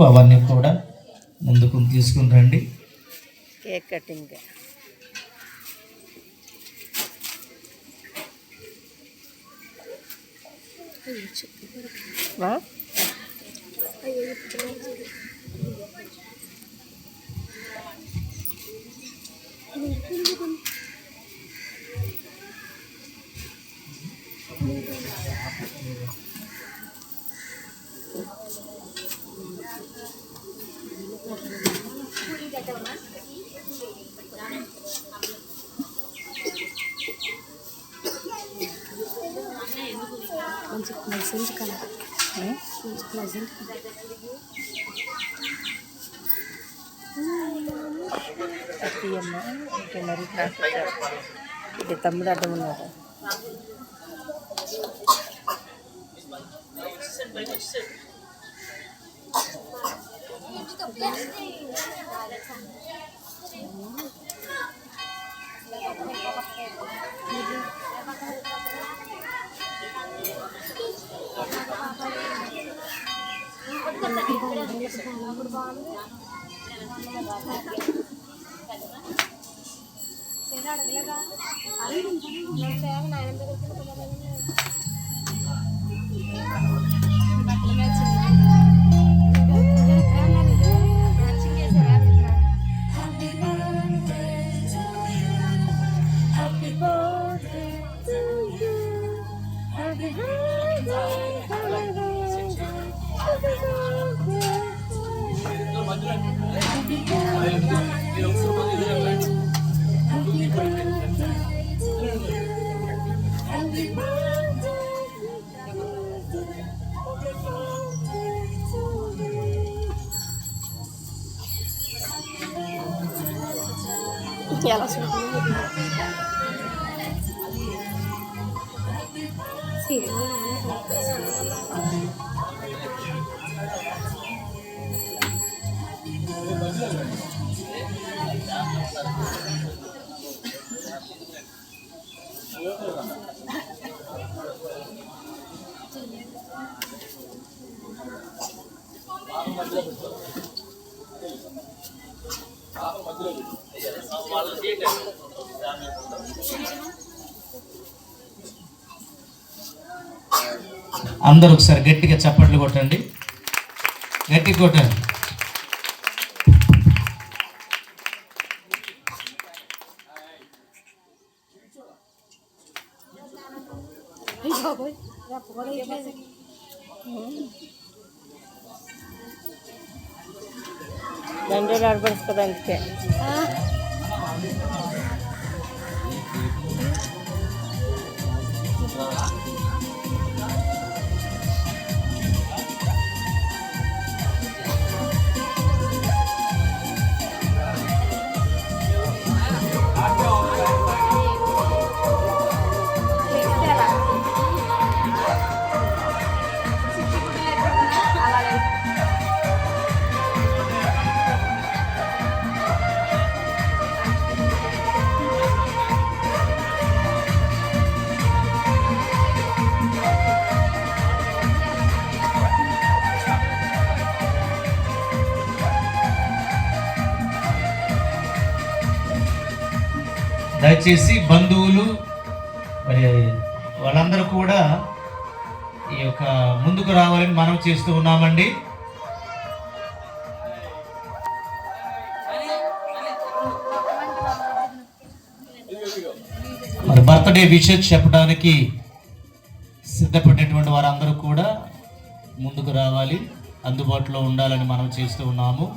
అవన్నీ కూడా ముందుకు తీసుకుని రండి. కేక్ కటింగ్ కొంచెం ప్లెజెంట్ కలర్, కొంచెం ప్లెజెంట్ అత్తయ్యమ్మ అంటే మరి ఇది తమ్ముడు అడ్డం ఉన్నాడు. ఎలా అందరూ ఒకసారి గట్టిగా చప్పట్లు కొట్టండి, గట్టిగా కొట్టండి. దండలు ఆడపడుతుంది అందుకే. దయచేసి బంధువులు మరి వాళ్ళందరూ కూడా ఈ యొక్క ముందుకు రావాలని మనం చేస్తూ ఉన్నామండి. మరి బర్త్డే విషెస్ చెప్పడానికి సిద్ధపడినటువంటి వారందరూ కూడా ముందుకు రావాలి, అందుబాటులో ఉండాలని మనం చేస్తూ ఉన్నాము.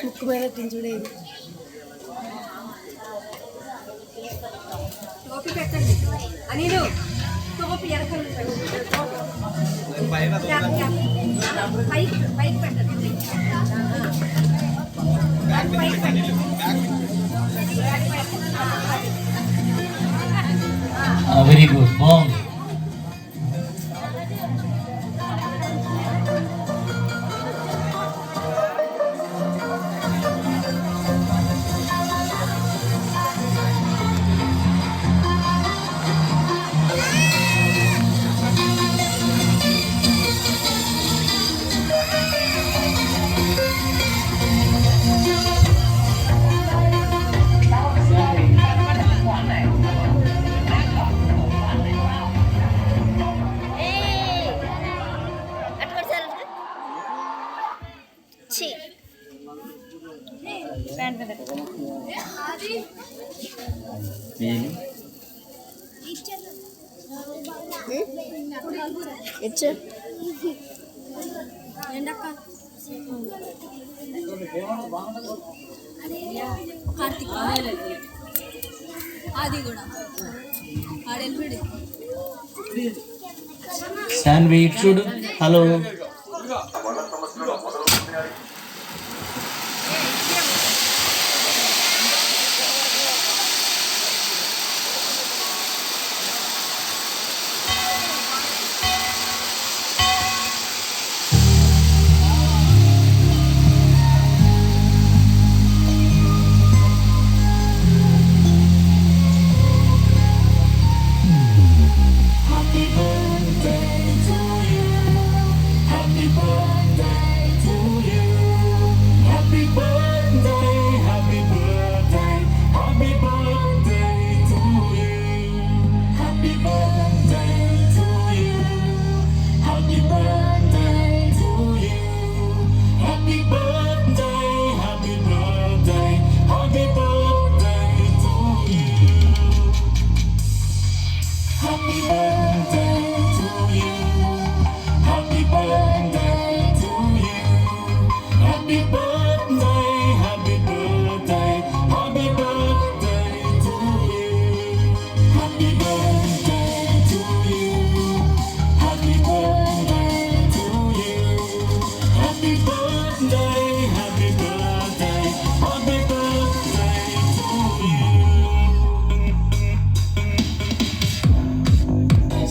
ముక్కు మీద చూడేది టోపీ పెట్టండి అనిలు, టోపీ పైకి పెట్టండి. వెరీ గుడ్, బాగుంది. ఇచ్చు కార్తిక్ అది కూడా ఆడెల్పిడి శాన్వి ఇటు చూడు. హలో,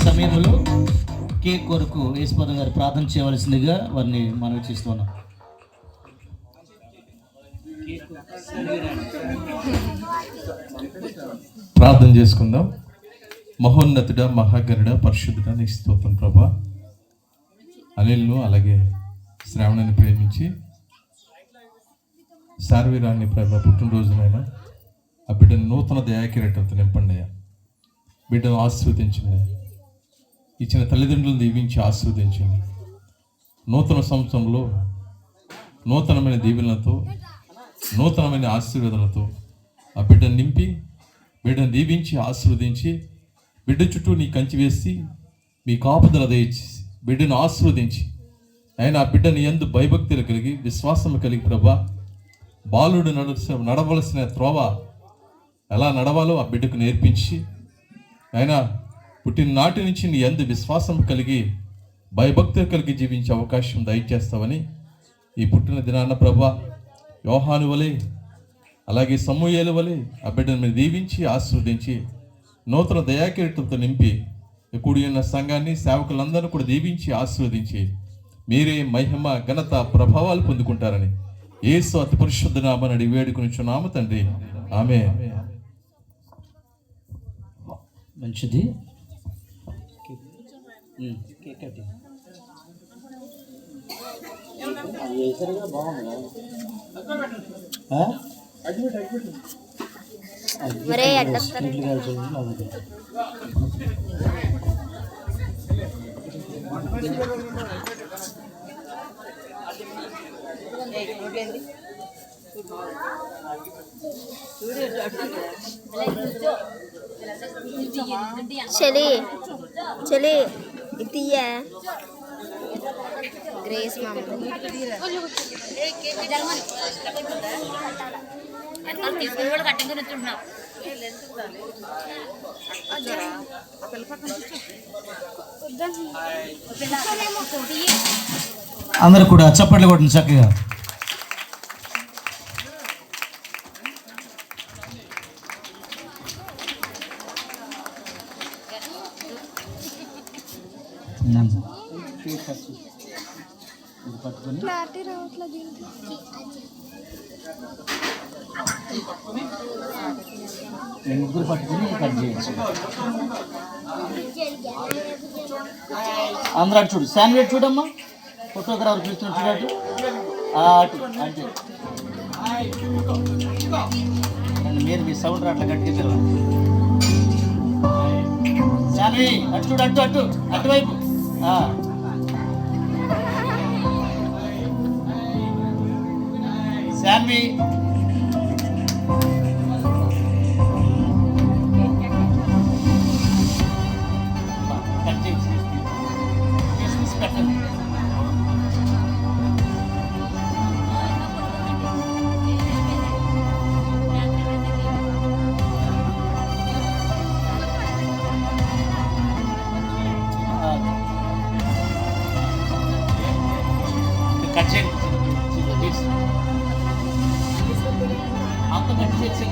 సమయంలో కేక్ కొరకు యేసుపాదం గారు ప్రార్థన చేయవలసిందిగా వారిని మనవి చేస్తున్నాం. ప్రార్థన చేసుకుందాం. మహోన్నతుడ, మహాగరుడ, పరిశుద్ధుడ, నీకు స్తోత్రం ప్రభా. అనిల్ను అలాగే శ్రావణాన్ని ప్రేమించి శార్వీరాన్ని ప్రభా పుట్టినరోజునైనా ఆ బిడ్డను నూతన దయాకిరీటంతో నింపండి. బిడ్డను ఆశీర్వదించండి. ఇచ్చిన తల్లిదండ్రులను దీవించి ఆశీర్వదించండి. నూతన సంవత్సరంలో నూతనమైన దీవెనలతో, నూతనమైన ఆశీర్వాదాలతో ఆ బిడ్డను నింపి, బిడ్డను దీవించి ఆశీర్వదించి, బిడ్డ చుట్టూ నీ కంచి వేసి మీ కాపుదల దయచి బిడ్డను ఆశీర్వదించి, ఆయన ఆ బిడ్డని యందు భయభక్తులు కలిగి విశ్వాసం కలిగి ప్రభా బాలుడు నడవలసిన త్రోవ ఎలా నడవాలో ఆ బిడ్డకు నేర్పించి, ఆయన పుట్టిన నాటి నుంచి నీ యందు విశ్వాసం కలిగి భయభక్తులు కలిగి జీవించే అవకాశం దయచేస్తావని ఈ పుట్టిన దినాన్న ప్రభా యోహాను వలె అలాగే సమూయేలు వలె ఆ బిడ్డను మీరు దీవించి ఆశీర్వదించి నూతన దయాకిరీటంతో నింపి కూడి ఉన్న సంఘాన్ని, సేవకులందరూ కూడా దీవించి ఆశీర్వదించి మీరే మహిమ, ఘనత, ప్రభావాలు పొందుకుంటారని యేసు అతి పరిశుద్ధ నామమున అడిగి వేడుకొనుచున్నాము తండ్రి. ఆమేన్. మంచిది. కేక్ కట్టి మరే అడ్డ చలి చలి ఇతీయ గ్రేస్ మామ కూడా కట్టింగ్ ఉంటున్నాం. అందరు కూడా చప్పట్లు కొట్టండి చక్కగా. పట్టుకొని ముగ్గురు పట్టుకుని కట్ చేయొచ్చు. అందరూ అటు చూడు, శాండ్విచ్ చూడమ్మా, ఫోటోగ్రాఫర్ పిలుస్తున్నట్టు అటు అంటే మీరు మీ సౌండ్ అట్లా గట్టిగా పిలవండి. శాన్వి అటు చూడు, అటువైపు. శాన్వి కట్ చేసి కట్ చేయండి, అంత కట్ చేసి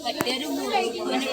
కట్టారు